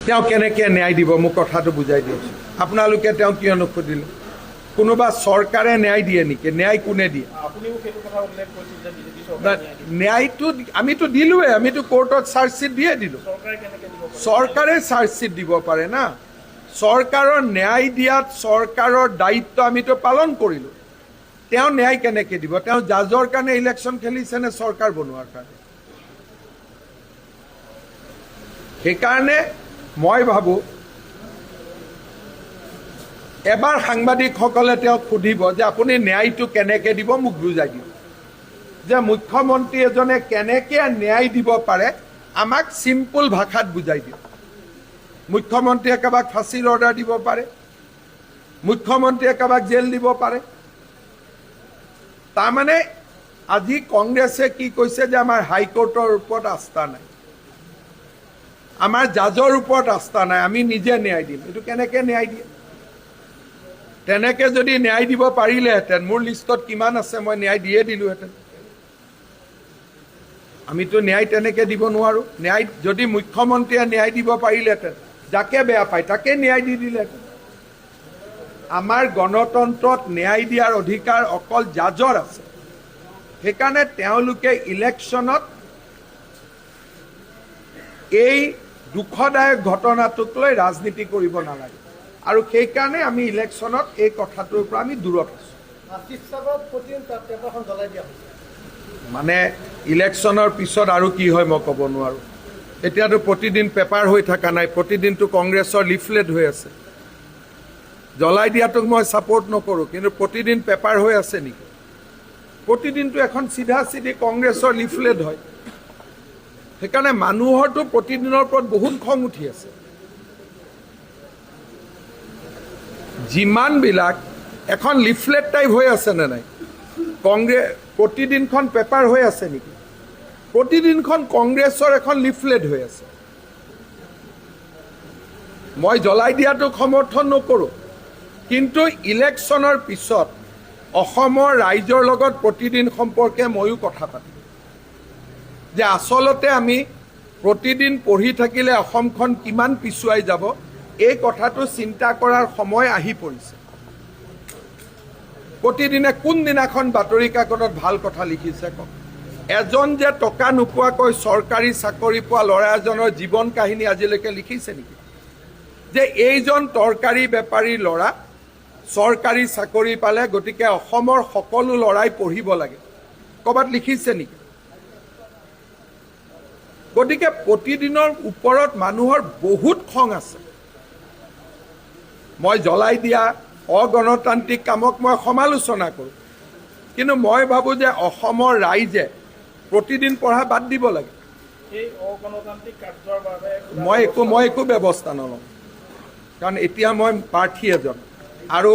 তেওঁ কেনেকৈ ন্যায় দিব মোক কথাটো বুজাই দিয়কচোন। আপোনালোকে তেওঁ কিয় নুসুধিলে? কোনোবা চৰকাৰে ন্যায় দিয়ে নেকি? ন্যায় কোনে দিয়ে? ন্যায়টো আমিতো দিলোৱে, আমিতো কোৰ্টত চাৰ্জশ্বিট দিয়ে দিলোঁ। চৰকাৰে চাৰ্জশ্বিট দিব পাৰে না। চৰকাৰৰ ন্যায় দিয়াত চৰকাৰৰ দায়িত্ব আমিতো পালন কৰিলোঁ। তেওঁ ন্যায় কেনেকৈ দিব? তেওঁ জাজৰ কাৰণে ইলেকশ্যন খেলিছে নে চৰকাৰ বনোৱাৰ কাৰণে? সেইকাৰণে মই ভাবোঁ এবাৰ সাংবাদিকসকলে তেওঁক সুধিব যে আপুনি ন্যায়টো কেনেকৈ দিব, মোক বুজাই দিয়ক। যে মুখ্যমন্ত্ৰী এজনে কেনেকৈ ন্যায় দিব পাৰে আমাক চিম্পুল ভাষাত বুজাই দিয়ক। মুখ্যমন্ত্ৰীয়ে কাৰোবাক ফাঁচীৰ অৰ্ডাৰ দিব পাৰে, মুখ্যমন্ত্ৰীয়ে কাৰোবাক জেল দিব পাৰে। তাৰমানে আজি কংগ্ৰেছে কি কৈছে যে আমাৰ হাইকোৰ্টৰ ওপৰত আস্থা নাই, আমাৰ জাজৰ ওপৰত আস্থা নাই, আমি নিজে ন্যায় দিম। এইটো কেনেকৈ ন্যায় দিয়ে? তেনেকৈ যদি ন্যায় দিব পাৰিলেহেঁতেন, মোৰ লিষ্টত কিমান আছে মই ন্যায় দিয়ে দিলোহেঁতেন। আমিতো ন্যায় তেনেকৈ দিব নোৱাৰোঁ। ন্যায় যদি মুখ্যমন্ত্ৰীয়ে ন্যায় দিব পাৰিলেহেঁতেন, যাকে বেয়া পায় তাকে ন্যায় দি দিলেহেঁতেন। আমাৰ গণতন্ত্ৰত ন্যায় দিয়াৰ অধিকাৰ অকল জাজৰ আছে। সেইকাৰণে তেওঁলোকে ইলেকশ্যনত এই দুখদায়ক ঘটনাটোক লৈ ৰাজনীতি কৰিব নালাগে, আৰু সেইকাৰণে আমি ইলেকশ্যনত এই কথাটোৰ পৰা আমি দূৰত আছোঁ। মানে ইলেকশ্যনৰ পিছত আৰু কি হয় মই ক'ব নোৱাৰোঁ। এতিয়াতো প্ৰতিদিন পেপাৰ হৈ থকা নাই, প্ৰতিদিনটো কংগ্ৰেছৰ লিফলেট হৈ আছে। জ্বলাই দিয়াটোক মই ছাপোৰ্ট নকৰোঁ, কিন্তু প্ৰতিদিন পেপাৰ হৈ আছে নেকি? প্ৰতিদিনটো এখন চিধা চিধি কংগ্ৰেছৰ লিফলেট হয়। সেইকাৰণে মানুহৰতো প্ৰতিদিনৰ ওপৰত বহুত খং উঠি আছে। যিমানবিলাক এখন লিফলেট টাইপ হৈ আছে নে নাই? কংগ্ৰেছ প্ৰতিদিনখন পেপাৰ হৈ আছে নেকি? প্ৰতিদিনখন কংগ্ৰেছৰ এখন লিফলেট হৈ আছে। মই জ্বলাই দিয়াটোক সমৰ্থন নকৰোঁ, কিন্তু ইলেকশ্যনৰ পিছত অসমৰ ৰাইজৰ লগত প্ৰতিদিন সম্পৰ্কে ময়ো কথা পাতিম যে আচলতে আমি প্ৰতিদিন পঢ়ি থাকিলে অসমখন কিমান পিছুৱাই যাব, এই কথাটো চিন্তা কৰাৰ সময় আহি পৰিছে। প্ৰতিদিনে কোনদিনাখন বাতৰি কাকতত ভাল কথা লিখিছে কওক? এজন যে টকা নোপোৱাকৈ চৰকাৰী চাকৰি পোৱা ল'ৰা এজনৰ জীৱন কাহিনী আজিলৈকে লিখিছে নেকি? যে এইজন তৰকাৰী বেপাৰী ল'ৰা চৰকাৰী চাকৰি পালে, গতিকে অসমৰ সকলো ল'ৰাই পঢ়িব লাগে, ক'ৰবাত লিখিছে নেকি? গতিকে প্ৰতিদিনৰ ওপৰত মানুহৰ বহুত খং আছে। মই জ্বলাই দিয়া অগণতান্ত্ৰিক কামক মই সমালোচনা কৰোঁ, কিন্তু মই ভাবোঁ যে অসমৰ ৰাইজে প্ৰতিদিন পঢ়া বাদ দিব লাগে। মই একো ব্যৱস্থা নলওঁ, কাৰণ এতিয়া মই প্ৰাৰ্থী এজন, আৰু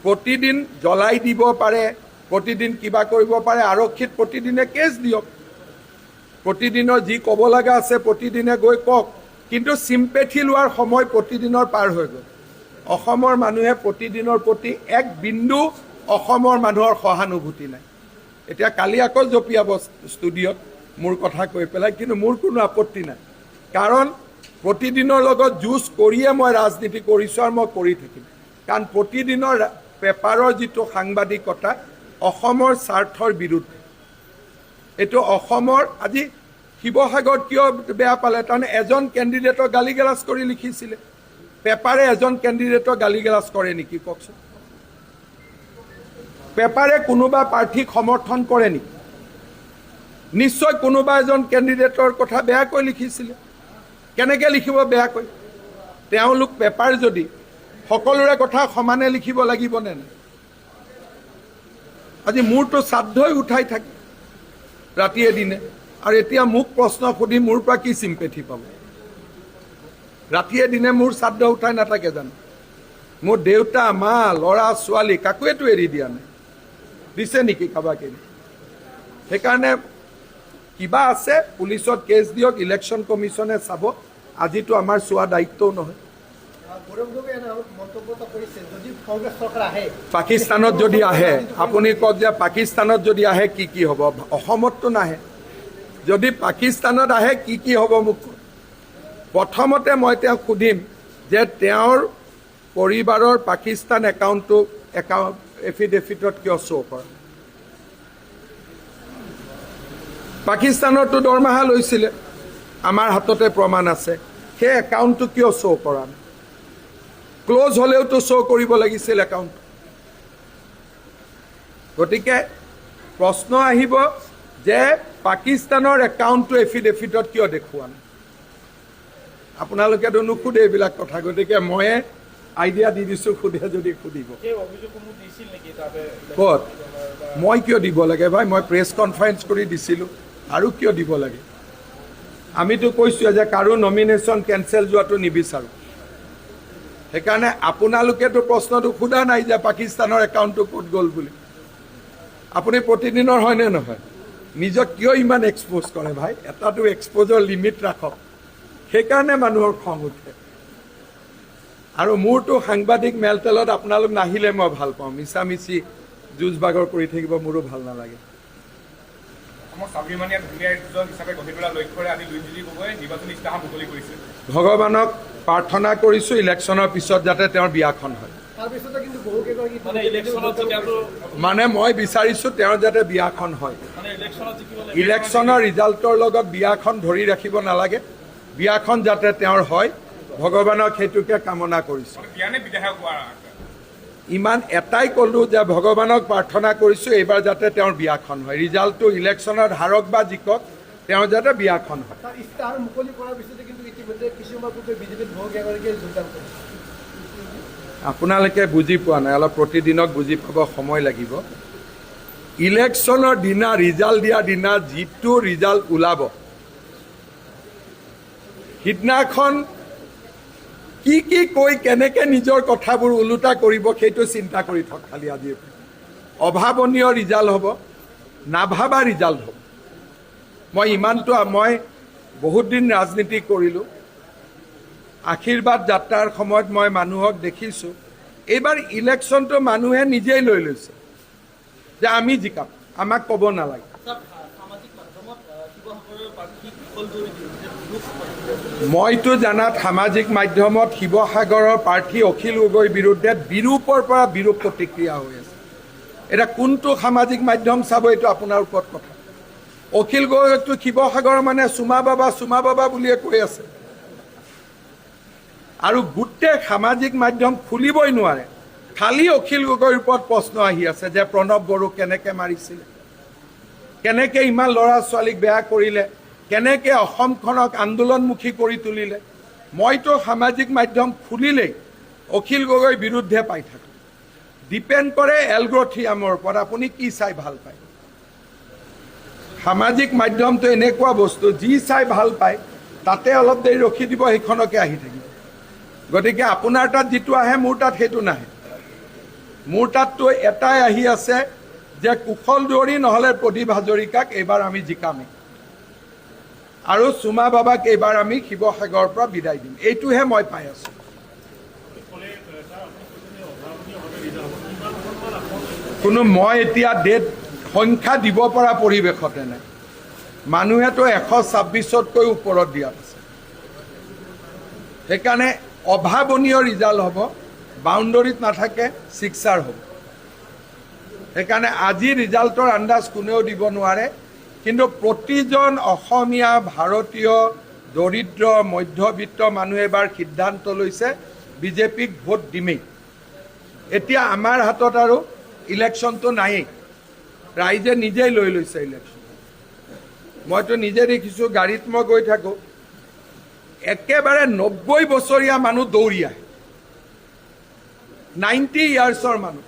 প্ৰতিদিন জ্বলাই দিব পাৰে, প্ৰতিদিন কিবা কৰিব পাৰে। আৰক্ষীত প্ৰতিদিনে কেছ দিয়ক, প্ৰতিদিনৰ যি ক'ব লগা আছে প্ৰতিদিনে গৈ কওক, কিন্তু চিম্পেথি লোৱাৰ সময় প্ৰতিদিনৰ পাৰ হৈ গ'ল। অসমৰ মানুহে প্ৰতিদিনৰ প্ৰতি এক বিন্দু অসমৰ মানুহৰ সহানুভূতি নাই। এতিয়া কালি আকৌ জঁপিয়াব ষ্টুডিঅ'ত মোৰ কথা কৈ পেলাই, কিন্তু মোৰ কোনো আপত্তি নাই, কাৰণ প্ৰতিদিনৰ লগত যুঁজ কৰিয়ে মই ৰাজনীতি কৰিছোঁ আৰু মই কৰি থাকিম। কাৰণ প্ৰতিদিনৰ পেপাৰৰ যিটো সাংবাদিকতা অসমৰ স্বাৰ্থৰ বিৰুদ্ধে। এইটো অসমৰ আজি শিৱসাগৰত কিয় বেয়া পালে? তাৰমানে এজন কেণ্ডিডেটক গালি গালাজ কৰি লিখিছিলে। পেপাৰে এজন কেণ্ডিডেটক গালি গালাজ কৰে নেকি কওকচোন? পেপাৰে কোনোবা প্ৰাৰ্থীক সমৰ্থন কৰে নেকি? নিশ্চয় কোনোবা এজন কেণ্ডিডেটৰ কথা বেয়াকৈ লিখিছিলে। কেনেকৈ লিখিব বেয়াকৈ? তেওঁলোক পেপাৰ যদি সকলোৰে কথা সমানে লিখিব লাগিবনে নাই? আজি মোৰতো শ্ৰাদ্ধই উঠাই থাকে ৰাতিয়ে দিনে, আৰু এতিয়া মোক প্ৰশ্ন সুধি মোৰ পৰা কি চিম্পেথি পাব? ৰাতিয়ে দিনে মোৰ শ্ৰাদ্ধ উঠাই নাথাকে জানো? মোৰ দেউতা, মা, ল'ৰা ছোৱালী কাকোৱেতো এৰি দিয়া নাই। দিছে নেকি কাৰোবাক এৰি? সেইকাৰণে কিবা আছে পুলিচত কেছ দিয়ক, ইলেকশ্যন কমিশ্যনে চাব। আজিতো আমাৰ চোৱা দায়িত্বও নহয়। পাকিস্তানত যদি আহে, আপুনি কওক যে পাকিস্তানত যদি আহে কি কি হ'ব? অসমততো নাহে। যদি পাকিস্তানত আহে কি কি হ'ব মোক প্ৰথমতে মই তেওঁক সুধিম যে তেওঁৰ পৰিবাৰৰ পাকিস্তান একাউণ্টটো এফিডেভিটত কিয় শ্ব' কৰা? পাকিস্তানৰতো দৰমহা লৈছিলে, আমাৰ হাততে প্ৰমাণ আছে, সেই একাউণ্টটো কিয় শ্ব' কৰা নাই? ক্ল'জ হ'লেওতো শ্ব' কৰিব লাগিছিল একাউণ্ট। গতিকে প্ৰশ্ন আহিব যে পাকিস্তানৰ একাউণ্টটো এফিডেভিটত কিয় দেখুওৱা নাই? আপোনালোকেতো নুসুধে এইবিলাক কথা, গতিকে ময়ে আইডিয়া দি দিছোঁ, সোধে যদি সুধিব। ক'ত? মই কিয় দিব লাগে ভাই? মই প্ৰেছ কনফাৰেঞ্চ কৰি দিছিলোঁ, আৰু কিয় দিব লাগে? আমিতো কৈছোঁ যে কাৰো নমিনেশ্যন কেঞ্চেল যোৱাটো নিবিচাৰোঁ। সেইকাৰণে আপোনালোকেতো প্ৰশ্নটো সোধা নাই যে পাকিস্তানৰ একাউণ্টটো ক'ত গ'ল বুলি। আপুনি প্ৰতিদিনৰ হয়নে নহয়? নিজক কিয় ইমান এক্সপ'জ কৰে ভাই? এটাতো এক্সপ'জৰ লিমিট ৰাখক। সেইকাৰণে মানুহৰ খং উঠে। আৰু মোৰতো সাংবাদিক মেলতেলত আপোনালোক নাহিলে মই ভাল পাওঁ, মিছামিছি যুঁজ বাগৰ কৰি থাকিব মোৰো ভাল নালাগে। ভগৱানক প্ৰাৰ্থনা কৰিছোঁ ইলেকশ্যনৰ পিছত যাতে তেওঁৰ বিয়াখন হয়। মানে মই বিচাৰিছোঁ তেওঁৰ যাতে বিয়াখন হয়। ইলেকশ্যনৰ ৰিজাল্টৰ লগত বিয়াখন ধৰি ৰাখিব নালাগে, বিয়াখন যাতে তেওঁৰ হয়, ভগৱানক সেইটোকে কামনা কৰিছোঁ। ইমান এটাই ক'লোঁ যে ভগৱানক প্ৰাৰ্থনা কৰিছোঁ এইবাৰ যাতে তেওঁৰ বিয়াখন হয়। ৰিজাল্টটো ইলেকশ্যনত হাৰক বা জিকক, তেওঁৰ যাতে বিয়াখন হয়। আপোনালোকে বুজি পোৱা নাই, অলপ প্ৰতিদিনক বুজি পাব সময় লাগিব। ইলেকশ্যনৰ দিনা, ৰিজাল্ট দিয়াৰ দিনা যিটো ৰিজাল্ট ওলাব, সিদিনাখন কি কি কৈ কেনেকৈ নিজৰ কথাবোৰ ওলোটা কৰিব সেইটো চিন্তা কৰি থক খালি আজিৰ। অভাৱনীয় ৰিজাল্ট হ'ব, নাভাবা ৰিজাল্ট হ'ব। মই বহুত দিন ৰাজনীতি কৰিলোঁ। আশীৰ্বাদ যাত্ৰাৰ সময়ত মই মানুহক দেখিছোঁ, এইবাৰ ইলেকশ্যনটো মানুহে নিজেই লৈ লৈছে যে আমি জিকাম, আমাক ক'ব নালাগে। মইতো জানাত সামাজিক মাধ্যমত শিৱসাগৰৰ প্ৰাৰ্থী অখিল গগৈৰ বিৰুদ্ধে বিৰূপৰ পৰা বিৰূপ প্ৰতিক্ৰিয়া হৈ আছে। এতিয়া কোনটো সামাজিক মাধ্যম চাব, এইটো আপোনাৰ ওপৰত কথা। অখিল গগৈকতো শিৱসাগৰ মানে চুমা বাবা বুলিয়ে কৈ আছে, আৰু গোটেই সামাজিক মাধ্যম খুলিবই নোৱাৰে। খালি অখিল গগৈৰ ওপৰত প্ৰশ্ন আহি আছে যে প্ৰণৱ বড়োক কেনেকৈ মাৰিছিলে, কেনেকৈ ইমান ল'ৰা ছোৱালীক বেয়া কৰিলে, কেনেকৈ অসমখনক আন্দোলনমুখী কৰি তুলিলে। মইতো সামাজিক মাধ্যম খুলিলেই অখিল গগৈৰ বিৰুদ্ধে পাই থাকোঁ। ডিপেণ্ড কৰে এলগ্ৰথিয়ামৰ ওপৰত আপুনি কি চাই ভাল পায়। সামাজিক মাধ্যমটো এনেকুৱা বস্তু, যি চাই ভাল পায় তাতে অলপ দেৰি ৰখি দিব, সেইখনকে আহি থাকিব। গতিকে আপোনাৰ তাত যিটো আহে মোৰ তাত সেইটো নাহে। মোৰ তাততো এটাই আহি আছে যে কুশল দুৱৰী নহ'লে প্ৰদীপ হাজৰিকাক এইবাৰ আমি জিকামেই, আৰু চুমা বাবাক এইবাৰ আমি শিৱসাগৰৰ পৰা বিদায় দিম, এইটোহে মই পাই আছোঁ। কোনো মই এতিয়া ডেট সংখ্যা দিব পৰা পৰিৱেশতে নাই। মানুহেতো 126তকৈ ওপৰত দিয়াত আছে। সেইকাৰণে অভাৱনীয় ৰিজাল্ট হ'ব, বাউণ্ডৰীত নাথাকে, ছিক্সাৰ হ'ব। সেইকাৰণে আজি ৰিজাল্টৰ আন্দাজ কোনেও দিব নোৱাৰে, কিন্তু প্ৰতিজন অসমীয়া ভাৰতীয় দৰিদ্ৰ মধ্যবিত্ত মানুহে এবাৰ সিদ্ধান্ত লৈছে বিজেপিক ভোট দিমেই। এতিয়া আমাৰ হাতত আৰু ইলেকশ্যনটো নায়েই, ৰাইজে নিজেই লৈ লৈছে ইলেকশ্যন। মইতো নিজে দেখিছোঁ, গাড়ীত মই গৈ থাকোঁ, একেবাৰে 90 বছৰীয়া মানুহ দৌৰি আহে, 90 ইয়াৰ্ছৰ মানুহ।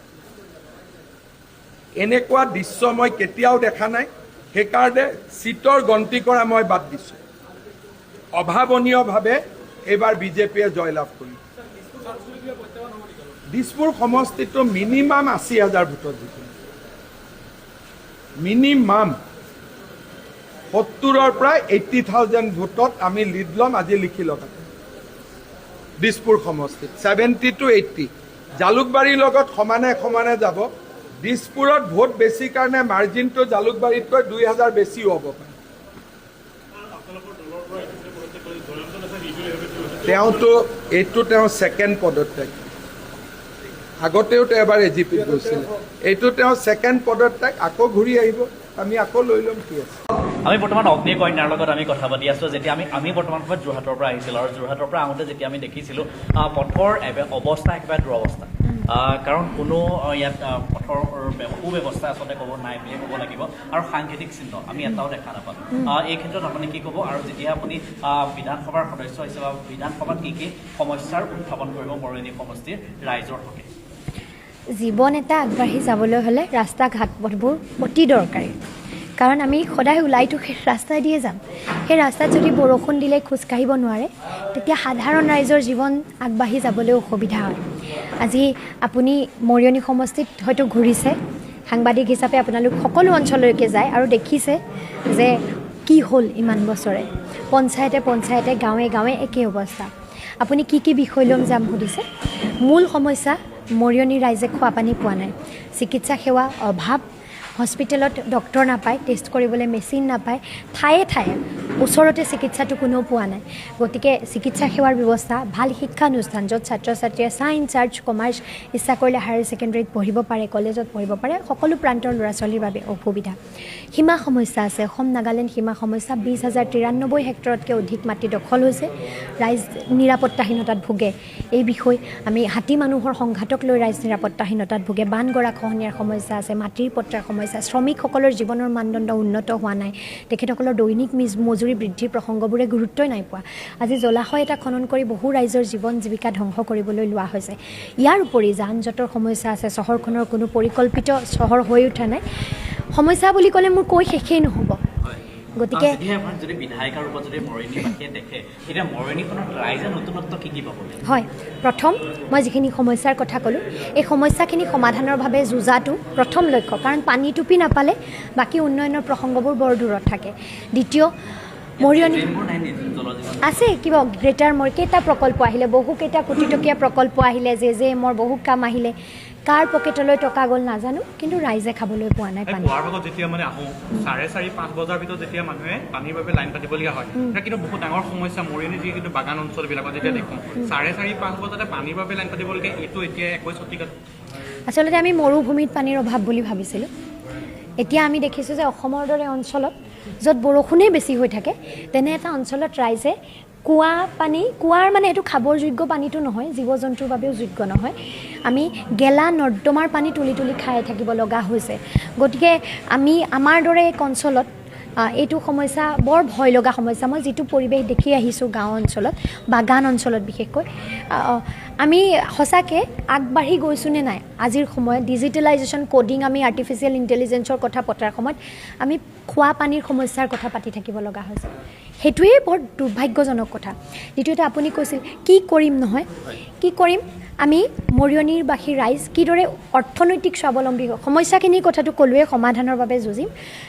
এনেকুৱা দৃশ্য মই কেতিয়াও দেখা নাই। সেইকাৰণে চিটৰ গন্তি কৰা মই বাদ দিছোঁ। অভাৱনীয়ভাৱে এইবাৰ বিজেপিয়ে জয়লাভ কৰিছে। দিছপুৰ সমষ্টিটো মিনিমাম 80,000 ভোটত জিকিব, মিনিমাম 70ৰ পৰা 80,000 ভোটত আমি লিড ল'ম। আজি লিখি লওক দিছপুৰ সমষ্টিত 70 to 80, জালুকবাৰীৰ লগত সমানে সমানে যাব। দিছপুৰত ভোট বেছি কাৰণে মাৰ্জিনটো জালুকবাৰীতকৈ 2,000 বেছিও হ'ব পাৰে। তেওঁতো এইটো তেওঁ ছেকেণ্ড পদত্যাগ, আগতেও তেওঁ এবাৰ এজিপিত গৈছিলে, এইটো তেওঁ ছেকেণ্ড পদত্যাগ, আকৌ ঘূৰি আহিব, আমি আকৌ লৈ ল'ম, কি আছে। আমি বৰ্তমান অগ্নিকন্যাৰ লগত আমি কথা পাতি আছোঁ। যেতিয়া আমি বৰ্তমান সময়ত যোৰহাটৰ পৰা আহিছিলোঁ আৰু যোৰহাটৰ পৰা আহোঁতে যেতিয়া আমি দেখিছিলোঁ পথৰ অৱস্থা একেবাৰে দুৰৱস্থা, কাৰণ কোনো ইয়াত পথৰ সুব্যৱস্থা আচলতে ক'ব নাই বুলিয়ে ক'ব লাগিব, আৰু সাংঘাতিক চিহ্ন আমি এটাও দেখা নাপালোঁ। এই ক্ষেত্ৰত আপুনি কি ক'ব, আৰু যেতিয়া আপুনি বিধানসভাৰ সদস্য হিচাপে বিধানসভাত কি সমস্যাৰ উত্থাপন কৰিব মৰঙী সমষ্টিৰ ৰাইজৰ হকে? জীৱন এটা আগবাঢ়ি যাবলৈ হ'লে ৰাস্তা ঘাট পথবোৰ অতি দৰকাৰী, কাৰণ আমি সদায় ওলাইতো সেই ৰাস্তাই দিয়ে যাম। সেই ৰাস্তাত যদি বৰষুণ দিলে খোজকাঢ়িব নোৱাৰে, তেতিয়া সাধাৰণ ৰাইজৰ জীৱন আগবাঢ়ি যাবলৈ অসুবিধা হয়। আজি আপুনি মৰিয়নি সমষ্টিত হয়তো ঘূৰিছে, সাংবাদিক হিচাপে আপোনালোক সকলো অঞ্চললৈকে যায় আৰু দেখিছে যে কি হ'ল ইমান বছৰে, পঞ্চায়তে গাঁৱে গাঁৱে একেই অৱস্থা। আপুনি কি বিষয় ল'ম যাম সুধিছে। মূল সমস্যা মৰিয়নি ৰাইজে খোৱা পানী পোৱা নাই, চিকিৎসা সেৱা অভাৱ, হস্পিটেলত ডক্টৰ নাপায়, টেষ্ট কৰিবলৈ মেচিন নাপায়, ঠায়ে ঠায়ে ওচৰতে চিকিৎসাটো কোনেও পোৱা নাই। গতিকে চিকিৎসা সেৱাৰ ব্যৱস্থা, ভাল শিক্ষানুষ্ঠান য'ত ছাত্ৰ ছাত্ৰীয়ে ছায়েন্স আৰ্টছ কমাৰ্চ ইচ্ছা কৰিলে হায়াৰ ছেকেণ্ডেৰীত পঢ়িব পাৰে, কলেজত পঢ়িব পাৰে, সকলো প্ৰান্তৰ ল'ৰা ছোৱালীৰ বাবে অসুবিধা। সীমা সমস্যা আছে, অসম নাগালেণ্ড সীমা সমস্যা, 20,093 হেক্টৰতকৈ অধিক মাটি দখল হৈছে, ৰাইজ নিৰাপত্তাহীনতাত ভোগে। এই বিষয় আমি হাতী মানুহৰ সংঘাতক লৈ ৰাইজ নিৰাপত্তাহীনতাত ভোগে। বান গৰাখহনীয়াৰ সমস্যা আছে, মাটিৰ পট্টাৰ সমস্যা, শ্ৰমিকসকলৰ জীৱনৰ মানদণ্ড উন্নত হোৱা নাই, তেখেতসকলৰ দৈনিক মজুৰি বৃদ্ধিৰ প্ৰসংগবোৰে গুৰুত্বই নাই পোৱা। আজি জলাশয় এটা খনন কৰি বহু ৰাইজৰ জীৱন জীৱিকা ধ্বংস কৰিবলৈ লোৱা হৈছে। ইয়াৰ উপৰি যান জঁটৰ সমস্যা আছে, চহৰখনৰ কোনো পৰিকল্পিত চহৰ হৈ উঠা নাই। সমস্যা বুলি ক'লে মোৰ কৈ শেষেই নহ'ব। গতিকে যদি বিধায়িকাৰ ৰূপত যদি মৰিয়নিবাসীয়ে দেখে, এতিয়া মৰিয়নিখনত ৰাইজে নতুনত্ব কি পাব? হয়, প্ৰথম মই যিখিনি সমস্যাৰ কথা ক'লোঁ, এই সমস্যাখিনি সমাধানৰ বাবে যুঁজাটো প্ৰথম লক্ষ্য, কাৰণ পানী টুপি নাপালে বাকী উন্নয়নৰ প্ৰসংগবোৰ বৰ দূৰত থাকে। দ্বিতীয়, মৰিয়নি আছে কিবা গ্ৰেটাৰ কেইটা প্ৰকল্প আহিলে, বহুকেইটা কোটি টকীয়া প্ৰকল্প আহিলে, যে মোৰ বহু কাম আহিলে, কাৰ পকেটলৈ টকা গ'ল নাজানো, কিন্তু ৰাইজে খাবলৈ পোৱা নাই পানী। খোৱাৰ ভাগত যেতিয়া মানে আহোঁ 4:30-5 বজাৰ ভিতৰত যেতিয়া মানুহে পানীৰ বাবে লাইন পাতিবলগীয়া হয়, এটা কিন্তু বহুত ডাঙৰ সমস্যা। মৰিয়নি যি কিন্তু বাগান অঞ্চলবিলাকত যেতিয়া দেখোঁ 4:30-5 বজাতে পানীৰ বাবে লাইন পাতিবলগীয়া, এইটো এতিয়া 21 শতিকাত আচলতে আমি মৰুভূমিত পানীৰ অভাৱ বুলি ভাবিছিলোঁ। এতিয়া আমি দেখিছোঁ যে অসমৰ দৰে অঞ্চলত য'ত বৰষুণেই বেছি হৈ থাকে, তেনে এটা অঞ্চলত ৰাইজে কুঁৱাৰ মানে এইটো খাবৰ যোগ্য পানীটো নহয়, জীৱ জন্তুৰ বাবেও যোগ্য নহয়, আমি গেলা নৰ্দমাৰ পানী তুলি খাই থাকিব লগা হৈছে। গতিকে আমাৰ দৰে এক অঞ্চলত এইটো সমস্যা বৰ ভয় লগা সমস্যা। মই যিটো পৰিৱেশ দেখি আহিছোঁ গাঁও অঞ্চলত, বাগান অঞ্চলত বিশেষকৈ, আমি সঁচাকৈ আগবাঢ়ি গৈছোঁ নে নাই। আজিৰ সময়ত ডিজিটেলাইজেশ্যন, ক'ডিং, আমি আৰ্টিফিচিয়েল ইণ্টেলিজেঞ্চৰ কথা পতাৰ সময়ত আমি খোৱা পানীৰ সমস্যাৰ কথা পাতি থাকিব লগা হৈছে। সেইটোৱেই বৰ দুৰ্ভাগ্যজনক কথা। দ্বিতীয়তে আপুনি কৈছিল কি কৰিম নহয়, কি কৰিম, আমি মৰিয়নিবাসী ৰাইজ কিদৰে অৰ্থনৈতিক স্বাৱলম্বী সমস্যাখিনিৰ কথাটো ক'লোৱে, সমাধানৰ বাবে যুঁজিম।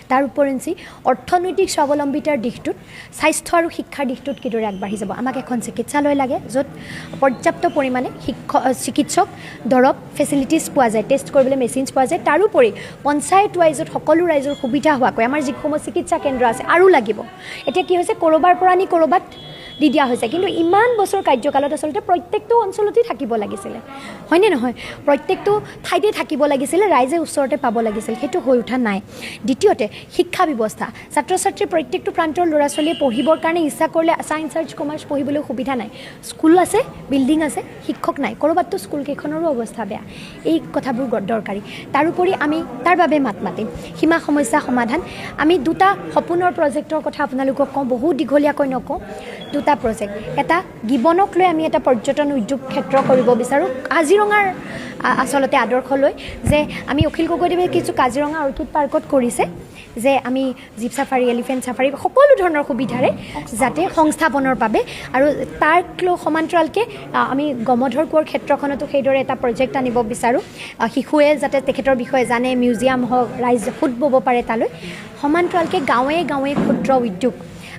তাৰ উপৰিঞ্চি অৰ্থনৈতিক স্বাৱলম্বিতাৰ দিশটোত, স্বাস্থ্য আৰু শিক্ষাৰ দিশটোত কিদৰে আগবাঢ়ি যাব। আমাক এখন চিকিৎসালয় লাগে য'ত পৰ্যাপ্ত পৰিমাণে চিকিৎসক, দৰৱ, ফেচিলিটিছ পোৱা যায়, টেষ্ট কৰিবলৈ মেচিনছ পোৱা যায়। তাৰোপৰি পঞ্চায়ত ৱাইজত সকলো ৰাইজৰ সুবিধা হোৱাকৈ আমাৰ যিসমূহ চিকিৎসা কেন্দ্ৰ আছে আৰু লাগিব। এতিয়া কি হৈছে, ক'ৰবাৰ পৰা আনি ক'ৰবাত দি দিয়া হৈছে, কিন্তু ইমান বছৰ কাৰ্যকালত আচলতে প্ৰত্যেকটো অঞ্চলতেই থাকিব লাগিছিলে, হয়নে নহয়? প্ৰত্যেকটো ঠাইতে থাকিব লাগিছিলে, ৰাইজে ওচৰতে পাব লাগিছিল, সেইটো হৈ উঠা নাই। দ্বিতীয়তে শিক্ষা ব্যৱস্থা, ছাত্ৰ ছাত্ৰী প্ৰত্যেকটো প্ৰান্তৰ ল'ৰা ছোৱালীয়ে পঢ়িবৰ কাৰণে ইচ্ছা কৰিলে ছায়েন্স আৰ্টছ কমাৰ্চ পঢ়িবলৈ সুবিধা নাই। স্কুল আছে, বিল্ডিং আছে, শিক্ষক নাই, ক'ৰবাততো স্কুলকেইখনৰো অৱস্থা বেয়া। এই কথাবোৰ দৰকাৰী। তাৰোপৰি আমি তাৰ বাবে মাত মাতিম সীমা সমস্যা সমাধান। আমি দুটা সপোনৰ প্ৰজেক্টৰ কথা আপোনালোকক কওঁ, বহু দীঘলীয়াকৈ নকওঁ। দুটা প্ৰজেক্ট, এটা গিবনক লৈ আমি এটা পৰ্যটন উদ্যোগ ক্ষেত্ৰ কৰিব বিচাৰোঁ, কাজিৰঙাৰ আচলতে আদৰ্শ লৈ, যে আমি অখিল গগৈদেৱে কিছু কাজিৰঙা অৰ্কিড পাৰ্কত কৰিছে, যে আমি জীপ চাফাৰী, এলিফেণ্ট চাফাৰী, সকলো ধৰণৰ সুবিধাৰে যাতে সংস্থাপনৰ বাবে, আৰু তাৰ সমান্তৰালকৈ আমি গমধৰ কোঁৱৰ ক্ষেত্ৰখনতো সেইদৰে এটা প্ৰজেক্ট আনিব বিচাৰোঁ। শিশুৱে যাতে তেখেতৰ বিষয়ে জানে, মিউজিয়াম হওক, ৰাইজ ফুট ব'ব পাৰে তালৈ। সমান্তৰালকৈ গাঁৱে গাঁৱে ক্ষুদ্ৰ উদ্যোগ,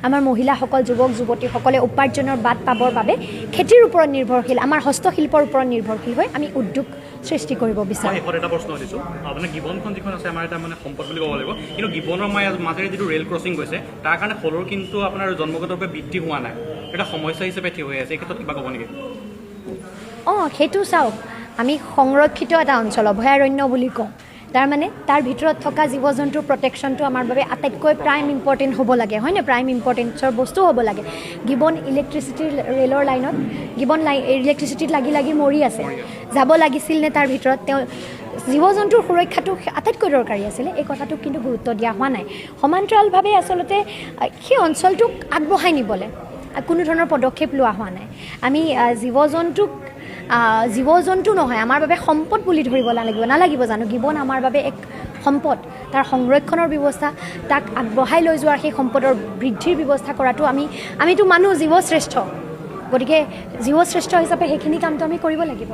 আমাৰ মহিলাসকল, যুৱক যুৱতীসকলে উপাৰ্জনৰ বাট পাবৰ বাবে খেতিৰ ওপৰত নিৰ্ভৰশীল, আমাৰ হস্তশিল্পৰ ওপৰত নিৰ্ভৰশীল হৈ আমি উদ্যোগ সৃষ্টি কৰিব বিচাৰোঁ। শেষত এটা প্ৰশ্ন সুধিছোঁ, আপোনাৰ গিবনখন যিখন আছে আমাৰ এটা মানে সম্পদ বুলি ক'ব লাগিব, কিন্তু গিবনৰ মাজেৰে যিটো ৰেল ক্ৰছিং গৈছে, তাৰ কাৰণে ফলৰ কিন্তু আপোনাৰ জন্মগতভাৱে বৃদ্ধি হোৱা নাই। এটা সমস্যা হিচাপে থিয় হৈ আছে, এই ক্ষেত্ৰত কিবা ক'ব নেকি? সেইটো চাওক, আমি সংৰক্ষিত এটা অঞ্চল অভয়াৰণ্য বুলি কওঁ, তাৰমানে তাৰ ভিতৰত থকা জীৱ জন্তুৰ প্ৰটেকশ্যনটো আমাৰ বাবে আটাইতকৈ প্ৰাইম ইম্পৰ্টেণ্ট হ'ব লাগে, হয়নে? প্ৰাইম ইম্পৰ্টেঞ্চৰ বস্তু হ'ব লাগে। গিবন ইলেক্ট্ৰিচিটিৰ ৰেলৰ লাইনত গিবন ইলেক্ট্ৰিচিটিত লাগি লাগি মৰি আছে, যাব লাগিছিল নে তাৰ ভিতৰত? তেওঁ জীৱ জন্তুৰ সুৰক্ষাটো আটাইতকৈ দৰকাৰী আছিলে, এই কথাটোক কিন্তু গুৰুত্ব দিয়া হোৱা নাই। সমান্তৰালভাৱে আচলতে সেই অঞ্চলটোক আগবঢ়াই নিবলৈ কোনো ধৰণৰ পদক্ষেপ লোৱা হোৱা নাই। আমি জীৱ জন্তু নহয়, আমাৰ বাবে সম্পদ বুলি ধৰিব নালাগিব জানো? গিবন আমাৰ বাবে এক সম্পদ, তাৰ সংৰক্ষণৰ ব্যৱস্থা, তাক আগবঢ়াই লৈ যোৱাৰ, সেই সম্পদৰ বৃদ্ধিৰ ব্যৱস্থা কৰাটো আমিতো মানুহ, জীৱশ্ৰেষ্ঠ, গতিকে জীৱশ্ৰেষ্ঠ হিচাপে সেইখিনি কামটো আমি কৰিব লাগিব।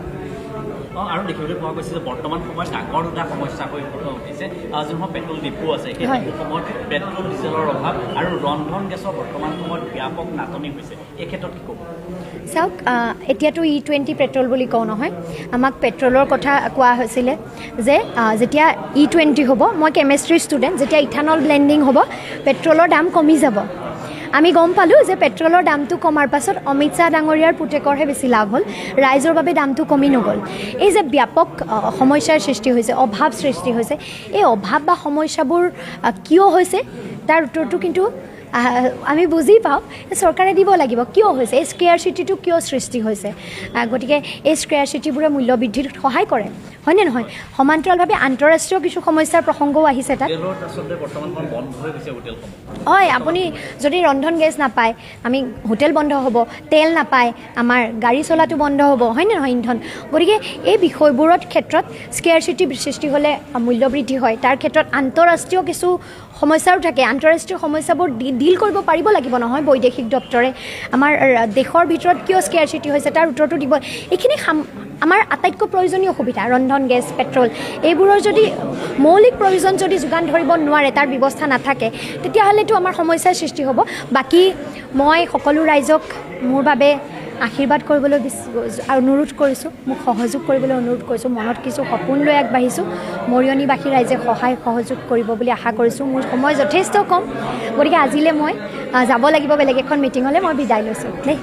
আৰু দেখিবলৈ পোৱা গৈছে যে বৰ্তমান সময়ত ডাঙৰ দুটা সমস্যা হৈ উঠিছে, যোনসমূহ পেট্ৰল ডিপু আছে সেই ডিপুসমূহত পেট্ৰল ডিজেলৰ অভাৱ আৰু ৰন্ধন গেছৰ বৰ্তমান সময়ত ব্যাপক নাটনি হৈছে, এই ক্ষেত্ৰত কি ক'ব? চাওক, এতিয়াতো E20 পেট্ৰল বুলি কওঁ নহয়, আমাক পেট্ৰলৰ কথা কোৱা হৈছিলে যে যেতিয়া E20 হ'ব, মই কেমেষ্ট্ৰিৰ ষ্টুডেণ্ট, যেতিয়া ইথানল ব্লেণ্ডিং হ'ব পেট্ৰলৰ দাম কমি যাব। আমি গম পালোঁ যে পেট্ৰলৰ দামটো কমাৰ পাছত অমিত শ্বাহ ডাঙৰীয়াৰ পুতেকৰহে বেছি লাভ হ'ল, ৰাইজৰ বাবে দামটো কমি নগ'ল। এই যে ব্যাপক সমস্যাৰ সৃষ্টি হৈছে, অভাৱ সৃষ্টি হৈছে, এই অভাৱ বা সমস্যাবোৰ কিয় হৈছে তাৰ উত্তৰটো কিন্তু আমি বুজি পাওঁ, চৰকাৰে দিব লাগিব কিয় হৈছে, এই স্কেয়াৰচিটিটো কিয় সৃষ্টি হৈছে। গতিকে এই স্কেয়াৰচিটিবোৰে মূল্য বৃদ্ধিত সহায় কৰে, হয়নে নহয়? সমান্তৰালভাৱে আন্তঃৰাষ্ট্ৰীয় কিছু সমস্যাৰ প্ৰসংগও আহিছে তাত। হয়, আপুনি যদি ৰন্ধন গেছ নাপায়, আমি হোটেল বন্ধ হ'ব, তেল নাপায়, আমাৰ গাড়ী চলাটো বন্ধ হ'ব, হয়নে নহয়? ইন্ধন। গতিকে এই বিষয়বোৰৰ ক্ষেত্ৰত স্কেয়াৰচিটি সৃষ্টি হ'লে মূল্য বৃদ্ধি হয়। তাৰ ক্ষেত্ৰত আন্তঃৰাষ্ট্ৰীয় কিছু সমস্যাও থাকে, আন্তঃৰাষ্ট্ৰীয় সমস্যাবোৰ ডিল কৰিব পাৰিব লাগিব নহয় বৈদেশিক দপ্তৰে। আমাৰ দেশৰ ভিতৰত কিয় স্কেয়াৰচিটি হৈছে তাৰ উত্তৰটো দিব। এইখিনি আমাৰ আটাইতকৈ প্ৰয়োজনীয় সুবিধা, ৰন্ধন গেছ, পেট্ৰল, এইবোৰৰ যদি মৌলিক প্ৰয়োজন যদি যোগান ধৰিব নোৱাৰে, তাৰ ব্যৱস্থা নাথাকে, তেতিয়াহ'লেতো আমাৰ সমস্যাৰ সৃষ্টি হ'ব। বাকী মই সকলো ৰাইজক মোৰ বাবে আশীৰ্বাদ কৰিবলৈ অনুৰোধ কৰিছোঁ, মোক সহযোগ কৰিবলৈ অনুৰোধ কৰিছোঁ। মনত কিছু সপোন লৈ আগবাঢ়িছোঁ, মৰিয়নিবাসী ৰাইজে সহায় সহযোগ কৰিব বুলি আশা কৰিছোঁ। মোৰ সময় যথেষ্ট কম, গতিকে আজিলৈ মই যাব লাগিব বেলেগ এখন মিটিঙলৈ, মই বিদায় লৈছোঁ দেই।